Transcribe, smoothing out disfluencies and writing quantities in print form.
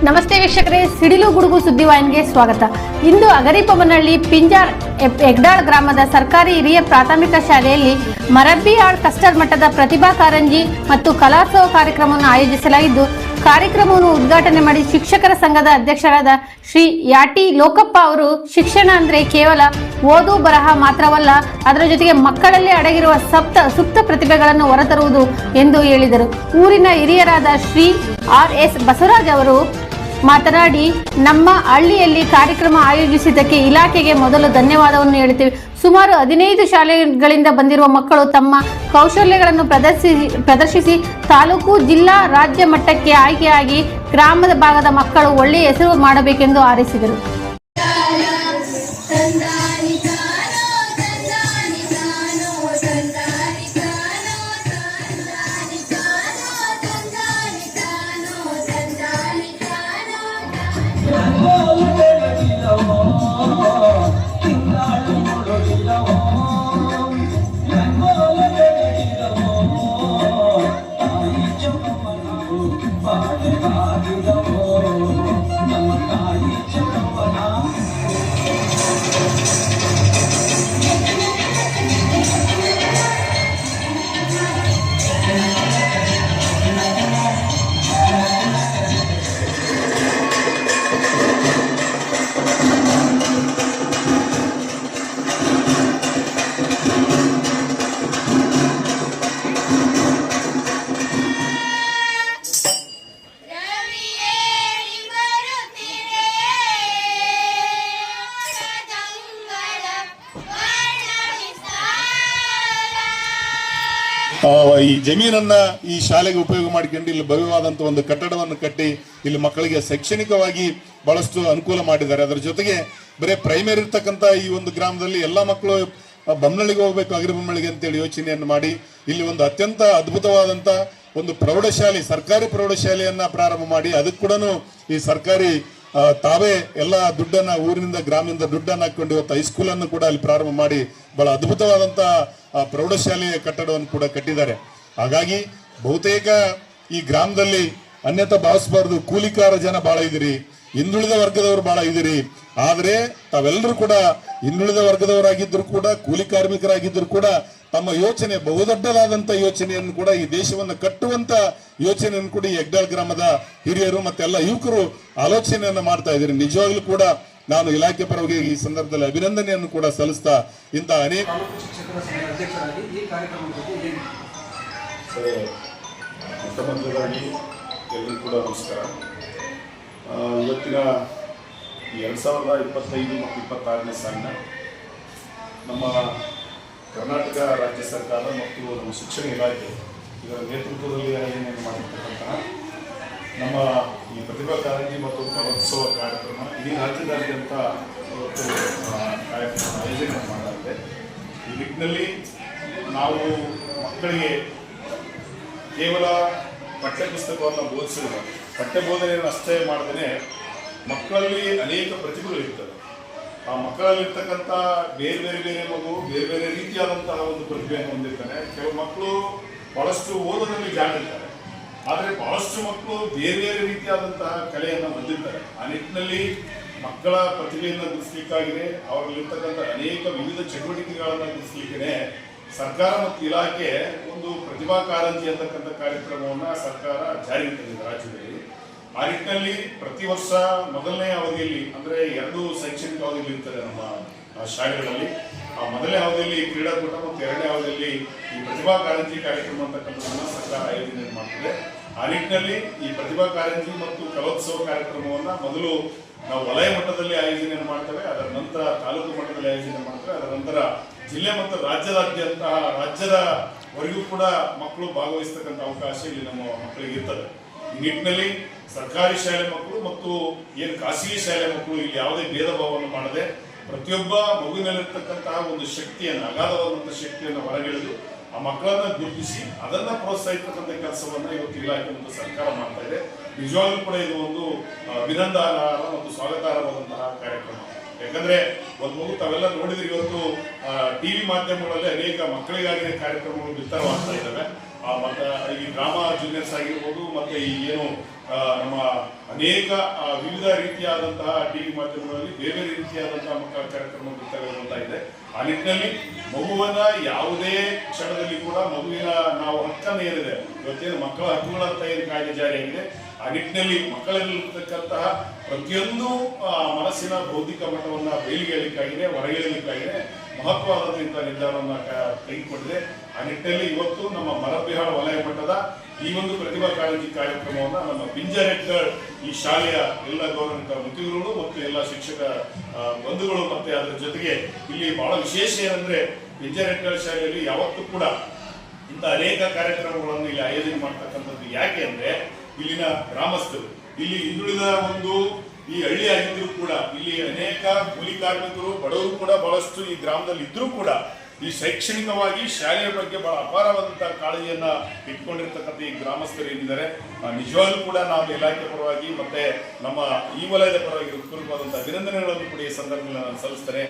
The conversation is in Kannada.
ನಮಸ್ತೆ ವೀಕ್ಷಕರೇ, ಸಿಡಿಲು ಗುಡುಗು ಸುದ್ದಿವಾಹಿನಿಗೆ ಸ್ವಾಗತ. ಇಂದು ಅಗರಿಪೊಮ್ಮನಹಳ್ಳಿ ಪಿಂಜಾರ್ ಹೆಗ್ಡಾಳ್ ಗ್ರಾಮದ ಸರ್ಕಾರಿ ಹಿರಿಯ ಪ್ರಾಥಮಿಕ ಶಾಲೆಯಲ್ಲಿ ಮರಬ್ಬಿಯಾಳ್ ಕಸ್ಟರ್ ಮಟ್ಟದ ಪ್ರತಿಭಾ ಕಾರಂಜಿ ಮತ್ತು ಕಲೋತ್ಸವ ಕಾರ್ಯಕ್ರಮವನ್ನು ಆಯೋಜಿಸಲಾಗಿದ್ದು, ಕಾರ್ಯಕ್ರಮವನ್ನು ಉದ್ಘಾಟನೆ ಮಾಡಿ ಶಿಕ್ಷಕರ ಸಂಘದ ಅಧ್ಯಕ್ಷರಾದ ಶ್ರೀ ಯಾಟಿ ಲೋಕಪ್ಪ ಅವರು ಶಿಕ್ಷಣ ಅಂದ್ರೆ ಕೇವಲ ಓದು ಬರಹ ಮಾತ್ರವಲ್ಲ, ಅದರ ಜೊತೆಗೆ ಮಕ್ಕಳಲ್ಲಿ ಅಡಗಿರುವ ಸುಪ್ತ ಪ್ರತಿಭೆಗಳನ್ನು ಹೊರತರುವುದು ಎಂದು ಹೇಳಿದರು. ಊರಿನ ಹಿರಿಯರಾದ ಶ್ರೀ RS ಬಸವರಾಜ್ ಅವರು ಮಾತನಾಡಿ, ನಮ್ಮ ಹಳ್ಳಿಯಲ್ಲಿ ಕಾರ್ಯಕ್ರಮ ಆಯೋಜಿಸಿದ್ದಕ್ಕೆ ಇಲಾಖೆಗೆ ಮೊದಲು ಧನ್ಯವಾದವನ್ನು ಹೇಳುತ್ತೇವೆ. ಸುಮಾರು 15 ಶಾಲೆಗಳಿಂದ ಬಂದಿರುವ ಮಕ್ಕಳು ತಮ್ಮ ಕೌಶಲ್ಯಗಳನ್ನು ಪ್ರದರ್ಶಿಸಿ ತಾಲೂಕು, ಜಿಲ್ಲಾ, ರಾಜ್ಯ ಮಟ್ಟಕ್ಕೆ ಆಯ್ಕೆಯಾಗಿ ಗ್ರಾಮದ ಭಾಗದ ಮಕ್ಕಳು ಒಳ್ಳೆಯ ಹೆಸರು ಮಾಡಬೇಕೆಂದು ಹಾರೈಸಿದರು. ಈ ಜಮೀನನ್ನ ಈ ಶಾಲೆಗೆ ಉಪಯೋಗ ಮಾಡಿಕೊಂಡು ಇಲ್ಲಿ ಭವ್ಯವಾದಂತ ಒಂದು ಕಟ್ಟಡವನ್ನು ಕಟ್ಟಿ ಇಲ್ಲಿ ಮಕ್ಕಳಿಗೆ ಶೈಕ್ಷಣಿಕವಾಗಿ ಬಹಳಷ್ಟು ಅನುಕೂಲ ಮಾಡಿದ್ದಾರೆ. ಅದರ ಜೊತೆಗೆ ಬರೀ ಪ್ರೈಮರಿ ಇರ್ತಕ್ಕಂಥ ಈ ಒಂದು ಗ್ರಾಮದಲ್ಲಿ ಎಲ್ಲ ಮಕ್ಕಳು ಬೊಮ್ಮನಹಳ್ಳಿಗೆ ಹೋಗ್ಬೇಕು, ಅಗರಿಬೊಮ್ಮನಹಳ್ಳಿಗೆ ಅಂತೇಳಿ ಯೋಚನೆಯನ್ನು ಮಾಡಿ ಇಲ್ಲಿ ಒಂದು ಅತ್ಯಂತ ಅದ್ಭುತವಾದಂತ ಒಂದು ಪ್ರೌಢಶಾಲೆ, ಸರ್ಕಾರಿ ಪ್ರೌಢಶಾಲೆಯನ್ನ ಪ್ರಾರಂಭ ಮಾಡಿ ಅದಕ್ಕೆ ಕೂಡ ಈ ಸರ್ಕಾರಿ ತಾವೇ ಎಲ್ಲ ದುಡ್ಡನ್ನ ಊರಿನಿಂದ ಗ್ರಾಮದಿಂದ ದುಡ್ಡನ್ನ ಹಾಕೊಂಡು ಇವತ್ತು ಹೈಸ್ಕೂಲ್ ಅನ್ನು ಕೂಡ ಅಲ್ಲಿ ಪ್ರಾರಂಭ ಮಾಡಿ ಬಹಳ ಅದ್ಭುತವಾದಂತ ಪ್ರೌಢಶಾಲೆಯ ಕಟ್ಟಡವನ್ನು ಕೂಡ ಕಟ್ಟಿದ್ದಾರೆ. ಹಾಗಾಗಿ ಬಹುತೇಕ ಈ ಗ್ರಾಮದಲ್ಲಿ ಅನ್ಯತಾ ಭಾವಿಸಬಾರದು, ಕೂಲಿಕಾರ ಜನ ಬಹಳ ಇದ್ದೀರಿ, ಹಿಂದುಳಿದ ವರ್ಗದವರು ಬಹಳ ಇದ್ದೀರಿ. ಆದ್ರೆ ತಾವೆಲ್ಲರೂ ಕೂಡ ಹಿಂದುಳಿದ ವರ್ಗದವರಾಗಿದ್ರು ಕೂಡ, ಕೂಲಿ ಕಾರ್ಮಿಕರಾಗಿದ್ರು ಕೂಡ ತಮ್ಮ ಯೋಚನೆ ಬಹುದೊಡ್ಡದಾದಂತ ಯೋಚನೆಯನ್ನು ಕೂಡ ಈ ದೇಶವನ್ನು ಕಟ್ಟುವಂತ ಯೋಚನೆಯನ್ನು ಕೂಡ ಈ ಹೆಗ್ಡಾಳ್ ಗ್ರಾಮದ ಹಿರಿಯರು ಮತ್ತೆಲ್ಲ ಯುವಕರು ಆಲೋಚನೆಯನ್ನ ಮಾಡ್ತಾ ಇದ್ದಾರೆ. ನಿಜವಾಗ್ಲೂ ಕೂಡ ನಾನು ಇಲಾಖೆ ಪರವಾಗಿ ಈ ಸಂದರ್ಭದಲ್ಲಿ ಅಭಿನಂದನೆಯನ್ನು ಕೂಡ ಸಲ್ಲಿಸ್ತಾ ಇಂಥ ಅನೇಕ ಮೊದಲನೇದಾಗಿ ಎಲ್ಲರಿಗೂ ಕೂಡ ನಮಸ್ಕಾರ. ಇವತ್ತಿನ 2025 ಮತ್ತು 26ನೇ ಸಾಲಿನ ನಮ್ಮ ಕರ್ನಾಟಕ ರಾಜ್ಯ ಸರ್ಕಾರ ಮತ್ತು ನಮ್ಮ ಶಿಕ್ಷಣ ಇಲಾಖೆ ಇದರ ನೇತೃತ್ವದಲ್ಲಿ ಆಯೋಜನೆ ಮಾಡಿರ್ತಕ್ಕಂತಹ ನಮ್ಮ ಈ ಪ್ರತಿಭಾ ಕಾರಂಜಿ ಮತ್ತು ಕಲೋತ್ಸವ ಕಾರ್ಯಕ್ರಮ ಇಡೀ ರಾಜ್ಯದಾದ್ಯಂತ ಇವತ್ತು ಕಾರ್ಯಕ್ರಮ ಆಯೋಜನೆ ಮಾಡಲಾಗಿದೆ. ಈ ನಿಟ್ಟಿನಲ್ಲಿ ನಾವು ಮಕ್ಕಳಿಗೆ ಕೇವಲ ಪಠ್ಯಪುಸ್ತಕವನ್ನು ಬೋಧಿಸಿಲ್ಲ, ಪಠ್ಯ ಬೋಧನೆಯನ್ನು ಅಷ್ಟೇ ಮಾಡದೇ ಮಕ್ಕಳಲ್ಲಿ ಅನೇಕ ಪ್ರತಿಭೆಗಳಿರ್ತವೆ. ಆ ಮಕ್ಕಳಲ್ಲಿರ್ತಕ್ಕಂಥ ಬೇರೆ ಮಗು ಬೇರೆ ಬೇರೆ ರೀತಿಯಾದಂತಹ ಒಂದು ಪ್ರತಿಭೆಯನ್ನು ಹೊಂದಿರ್ತಾನೆ. ಕೆಲವು ಮಕ್ಕಳು ಬಹಳಷ್ಟು ಓದೋದ್ರಲ್ಲಿ ಜಾಣಿರ್ತಾರೆ, ಆದರೆ ಬಹಳಷ್ಟು ಮಕ್ಕಳು ಬೇರೆ ಬೇರೆ ರೀತಿಯಾದಂತಹ ಕಲೆಯನ್ನು ಹೊಂದಿರ್ತಾರೆ. ಆ ನಿಟ್ಟಿನಲ್ಲಿ ಮಕ್ಕಳ ಪ್ರತಿಭೆಯನ್ನು ಗುರುತಿಸಲಿಕ್ಕಾಗಿದೆ, ಅವರಲ್ಲಿರ್ತಕ್ಕಂಥ ಅನೇಕ ವಿವಿಧ ಚಟುವಟಿಕೆಗಳನ್ನು ಗುರುತಿಸಲಿಕ್ಕೆ ಸರ್ಕಾರ ಮತ್ತು ಇಲಾಖೆ ಒಂದು ಪ್ರತಿಭಾ ಕಾರಂಜಿ ಅಂತಕ್ಕಂಥ ಕಾರ್ಯಕ್ರಮವನ್ನು ಸರ್ಕಾರ ಜಾರಿಗೆ ತಂದಿದೆ ರಾಜ್ಯದಲ್ಲಿ. ಆ ನಿಟ್ಟಿನಲ್ಲಿ ಪ್ರತಿ ವರ್ಷ ಮೊದಲನೇ ಅವಧಿಯಲ್ಲಿ ಅಂದರೆ 2 ಶೈಕ್ಷಣಿಕ ಅವಧಿಯಲ್ಲಿ ಇರ್ತದೆ ನಮ್ಮ ಶಾಲೆಗಳಲ್ಲಿ. ಆ ಮೊದಲನೇ ಅವಧಿಯಲ್ಲಿ ಕ್ರೀಡಾಕೂಟ ಮತ್ತು 2ನೇ ಅವಧಿಯಲ್ಲಿ ಈ ಪ್ರತಿಭಾ ಕಾರಂಜಿ ಕಾರ್ಯಕ್ರಮ ಅಂತಕ್ಕಂಥದ್ದನ್ನು ಸರ್ಕಾರ ಆಯೋಜನೆ ಮಾಡ್ತದೆ. ಆ ನಿಟ್ಟಿನಲ್ಲಿ ಈ ಪ್ರತಿಭಾ ಕಾರಂಜಿ ಮತ್ತು ಕಲೋತ್ಸವ ಕಾರ್ಯಕ್ರಮವನ್ನು ಮೊದಲು ನಾವು ವಲಯ ಮಟ್ಟದಲ್ಲಿ ಆಯೋಜನೆ ಮಾಡ್ತೇವೆ, ಅದರ ನಂತರ ತಾಲೂಕು ಮಟ್ಟದಲ್ಲಿ ಆಯೋಜನೆ ಮಾಡ್ತೇವೆ, ಅದರ ನಂತರ ಜಿಲ್ಲೆ ಮತ್ತು ರಾಜ್ಯದವರೆಗೂ ಕೂಡ ಮಕ್ಕಳು ಭಾಗವಹಿಸ್ತಕ್ಕಂಥ ಅವಕಾಶ ಇಲ್ಲಿ ನಮ್ಮ ಮಕ್ಕಳಿಗೆ ಇರ್ತದೆ. ಈ ನಿಟ್ಟಿನಲ್ಲಿ ಸರ್ಕಾರಿ ಶಾಲೆ ಮಕ್ಕಳು ಮತ್ತು ಏನು ಖಾಸಗಿ ಶಾಲೆ ಮಕ್ಕಳು ಇಲ್ಲಿ ಯಾವುದೇ ಭೇದ ಭಾವವನ್ನು ಮಾಡದೆ ಪ್ರತಿಯೊಬ್ಬ ಮಗುವಿನಲ್ಲಿರ್ತಕ್ಕಂತಹ ಒಂದು ಶಕ್ತಿಯನ್ನು, ಅಗಾಧವಾದಂತಹ ಶಕ್ತಿಯನ್ನು ಹೊರಗೆಳೆದು ಆ ಮಕ್ಕಳನ್ನ ಗುರುತಿಸಿ ಅದನ್ನ ಪ್ರೋತ್ಸಾಹಿಸತಕ್ಕಂಥ ಕೆಲಸವನ್ನ ಇವತ್ತು ಇಲಾಖೆ ಮತ್ತು ಸರ್ಕಾರ ಮಾಡ್ತಾ ಇದೆ. ನಿಜವಾಗ್ಲೂ ಕೂಡ ಇದು ಒಂದು ಅಭಿನಂದನಾರ್ಹ ಮತ್ತು ಸ್ವಾಗತಾರ್ಹವಾದಂತಹ ಕಾರ್ಯಕ್ರಮ. ಯಾಕಂದ್ರೆ ಒಂದು ಮಗು ತಾವೆಲ್ಲ ನೋಡಿದ್ರೆ ಇವತ್ತು ಟಿವಿ ಮಾಧ್ಯಮಗಳಲ್ಲಿ ಅನೇಕ ಮಕ್ಕಳಿಗಾಗಿ ಕಾರ್ಯಕ್ರಮಗಳು ಬಿತ್ತರವಾಗ್ತಾ ಇದ್ದಾವೆ. ಮತ್ತು ಈ ಡ್ರಾಮಾ ಜೂನಿಯರ್ಸ್ ಆಗಿರ್ಬೋದು, ಮತ್ತು ಈ ಏನು ನಮ್ಮ ಅನೇಕ ವಿವಿಧ ರೀತಿಯಾದಂತಹ ಟಿವಿ ಮಾಧ್ಯಮಗಳಲ್ಲಿ ಬೇರೆ ಬೇರೆ ರೀತಿಯಾದಂತಹ ಮಕ್ಕಳ ಕಾರ್ಯಕ್ರಮ ಬಿತ್ತರಗೊಳ್ತಾ ಇದೆ. ಆ ನಿಟ್ಟಿನಲ್ಲಿ ಮಗುವನ್ನ ಯಾವುದೇ ಕ್ಷಣದಲ್ಲಿ ಕೂಡ ಮಗುವಿನ ನಾವು ಹಕ್ಕನ್ನು ಏನಿದೆ, ಇವತ್ತೇನು ಮಕ್ಕಳ ಹಕ್ಕುಗಳಂತ ಏನು ಕಾಯ್ದೆ ಜಾರಿಯಾಗಿದೆ, ಆ ನಿಟ್ಟಿನಲ್ಲಿ ಮಕ್ಕಳಲ್ಲಿರ್ತಕ್ಕಂತಹ ಪ್ರತಿಯೊಂದು ಮನಸ್ಸಿನ ಬೌದ್ಧಿಕ ಮಟ್ಟವನ್ನು ಬಯಲಿಗೆಳಿಕ್ಕಾಗಿದೆ, ಹೊರಗೆಳಿಲಿಕ್ಕಾಗಿದೆ ಮಹತ್ವವಾದಂಥ ನಿರ್ಧಾರವನ್ನು ತೆಗೆದುಕೊಂಡಿದೆ. ಆ ನಿಟ್ಟಿನಲ್ಲಿ ಇವತ್ತು ನಮ್ಮ ಮರಬಿಹಾಳ ವಲಯ ಮಟ್ಟದ ಈ ಒಂದು ಪ್ರತಿಭಾ ಕಾರಂಜಿ ಕಾರ್ಯಕ್ರಮವನ್ನು ನಮ್ಮ ಪಿಂಜಾರೆಡ್ಗಲ್ ಈ ಶಾಲೆಯ ಎಲ್ಲ ಗೌರವಿತ ಮುಖ್ಯಗಳು ಮತ್ತು ಎಲ್ಲ ಶಿಕ್ಷಕ ಬಂಧುಗಳು, ಮತ್ತೆ ಅದರ ಜೊತೆಗೆ ಇಲ್ಲಿ ಬಹಳ ವಿಶೇಷ ಏನಂದ್ರೆ ಪಿಂಜಾರೆಡ್ಗಲ್ ಶಾಲೆಯಲ್ಲಿ ಯಾವತ್ತೂ ಕೂಡ ಇಂಥ ಅನೇಕ ಕಾರ್ಯಕ್ರಮಗಳನ್ನು ಇಲ್ಲಿ ಆಯೋಜನೆ ಮಾಡ್ತಕ್ಕಂಥದ್ದು. ಯಾಕೆ ಅಂದ್ರೆ ಇಲ್ಲಿನ ಗ್ರಾಮಸ್ಥರು, ಇಲ್ಲಿ ಹಿಂದುಳಿದ ಒಂದು ಈ ಹಳ್ಳಿ ಆಗಿದ್ರು ಕೂಡ ಇಲ್ಲಿ ಅನೇಕ ಕೂಲಿ ಕಾರ್ಮಿಕರು, ಬಡವರು ಕೂಡ ಬಹಳಷ್ಟು ಈ ಗ್ರಾಮದಲ್ಲಿ ಇದ್ರೂ ಕೂಡ ಈ ಶೈಕ್ಷಣಿಕವಾಗಿ ಶಾಲೆಯ ಬಗ್ಗೆ ಬಹಳ ಅಪಾರವಾದಂತಹ ಕಾಳಜಿಯನ್ನ ಇಟ್ಕೊಂಡಿರ್ತಕ್ಕಂಥ ಈ ಗ್ರಾಮಸ್ಥರು ಏನಿದ್ದಾರೆ, ನಿಜವಾಗ್ಲೂ ಕೂಡ ನಾವು ಇಲಾಖೆ ಪರವಾಗಿ ಮತ್ತೆ ನಮ್ಮ ಈ ವಲಯದ ಪರವಾಗಿ ಹೃತ್ಪೂರ್ವಕವಾದಂತಹ ಅಭಿನಂದನೆಗಳನ್ನು ಕೂಡ ಈ ಸಂದರ್ಭದಲ್ಲಿ ನಾನು ಸಲ್ಲಿಸ್ತೇನೆ.